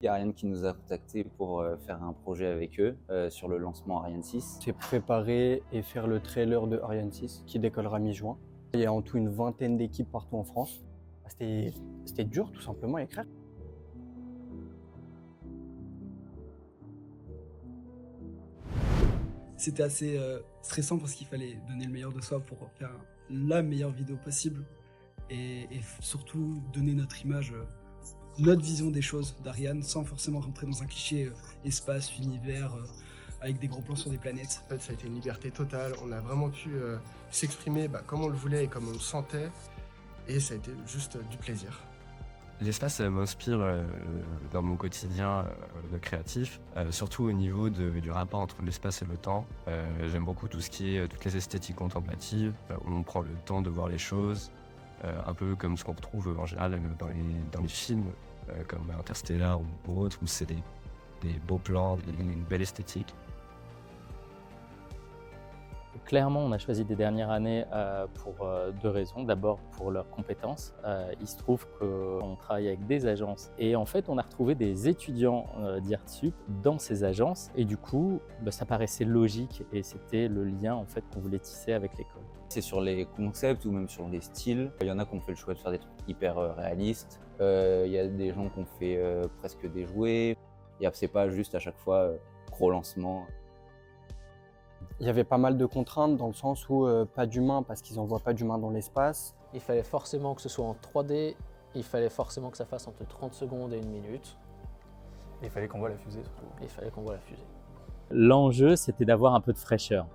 Il y a Ariane qui nous a contactés pour faire un projet avec eux sur le lancement Ariane 6. C'est préparer et faire le trailer de Ariane 6 qui décollera mi-juin. Il y a en tout une vingtaine d'équipes partout en France. C'était dur tout simplement à écrire. C'était assez stressant parce qu'il fallait donner le meilleur de soi pour faire la meilleure vidéo possible et surtout donner notre image, notre vision des choses d'Ariane sans forcément rentrer dans un cliché espace, univers, avec des gros plans sur des planètes. En fait, ça a été une liberté totale. On a vraiment pu s'exprimer comme on le voulait et comme on le sentait. Et ça a été juste du plaisir. L'espace m'inspire dans mon quotidien de créatif, surtout au niveau du rapport entre l'espace et le temps. J'aime beaucoup tout ce qui est toutes les esthétiques contemplatives, où on prend le temps de voir les choses, un peu comme ce qu'on retrouve en général dans les films, comme Interstellar ou autres, où c'est des beaux plans, une belle esthétique. Clairement, on a choisi des dernières années pour deux raisons. D'abord, pour leurs compétences. Il se trouve qu'on travaille avec des agences et en fait, on a retrouvé des étudiants d'IRTSUP dans ces agences et du coup, ça paraissait logique et c'était le lien en fait qu'on voulait tisser avec l'école. C'est sur les concepts ou même sur les styles. Il y en a qui ont fait le choix de faire des trucs hyper réalistes. Il y a des gens qui ont fait presque des jouets. C'est pas juste à chaque fois gros lancement. Il y avait pas mal de contraintes dans le sens où pas d'humains parce qu'ils n'envoient pas d'humains dans l'espace. Il fallait forcément que ce soit en 3D, il fallait forcément que ça fasse entre 30 secondes et 1 minute. Et il fallait qu'on voit la fusée surtout. Et il fallait qu'on voit la fusée. L'enjeu, c'était d'avoir un peu de fraîcheur.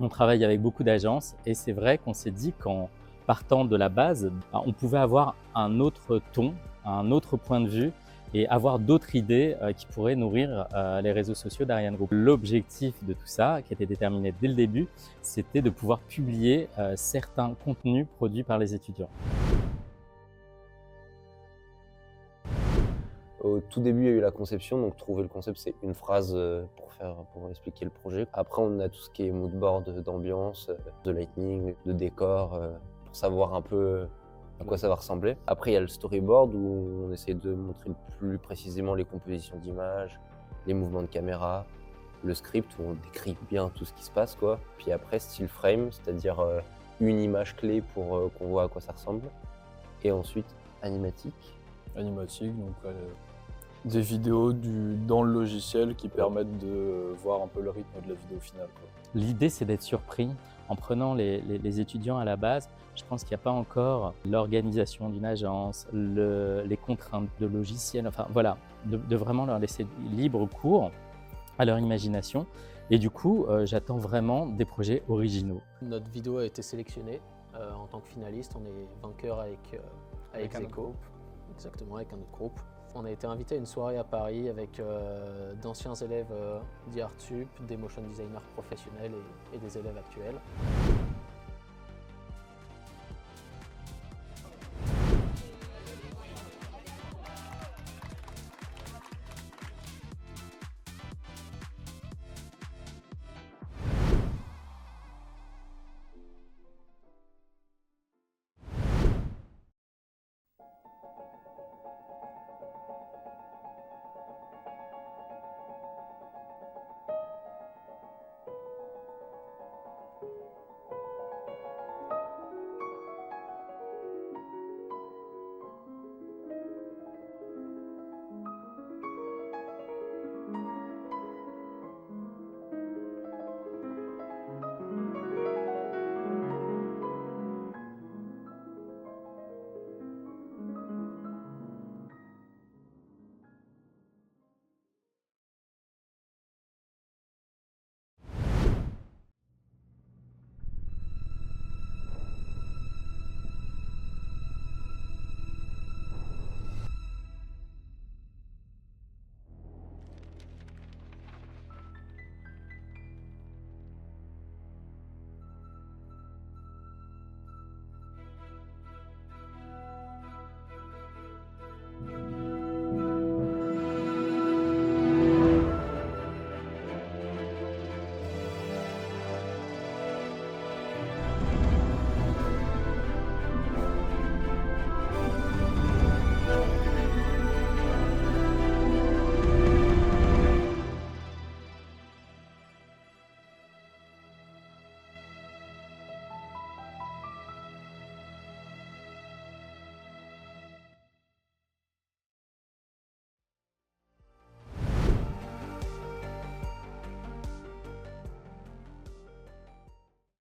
On travaille avec beaucoup d'agences et c'est vrai qu'on s'est dit qu'en partant de la base, on pouvait avoir un autre ton, un autre point de vue et avoir d'autres idées qui pourraient nourrir les réseaux sociaux d'Ariane Group. L'objectif de tout ça, qui était déterminé dès le début, c'était de pouvoir publier certains contenus produits par les étudiants. Au tout début, il y a eu la conception, donc trouver le concept, c'est une phrase pour expliquer le projet. Après, on a tout ce qui est moodboard d'ambiance, de lighting, de décor, pour savoir un peu à quoi ça va ressembler. Après, il y a le storyboard où on essaie de montrer plus précisément les compositions d'images, les mouvements de caméra, le script où on décrit bien tout ce qui se passe, quoi. Puis après, style frame, c'est-à-dire une image clé pour qu'on voit à quoi ça ressemble. Et ensuite, animatique. Animatique, donc des vidéos dans le logiciel qui permettent de voir un peu le rythme de la vidéo finale, quoi. L'idée, c'est d'être surpris. En prenant les étudiants à la base, je pense qu'il n'y a pas encore l'organisation d'une agence, les contraintes de logiciel, enfin voilà, de vraiment leur laisser libre cours à leur imagination. Et du coup, j'attends vraiment des projets originaux. Notre vidéo a été sélectionnée en tant que finaliste. On est vainqueur avec Zeko. Exactement, avec un autre groupe. On a été invité à une soirée à Paris avec d'anciens élèves d'IRTSUP, des motion designers professionnels et des élèves actuels.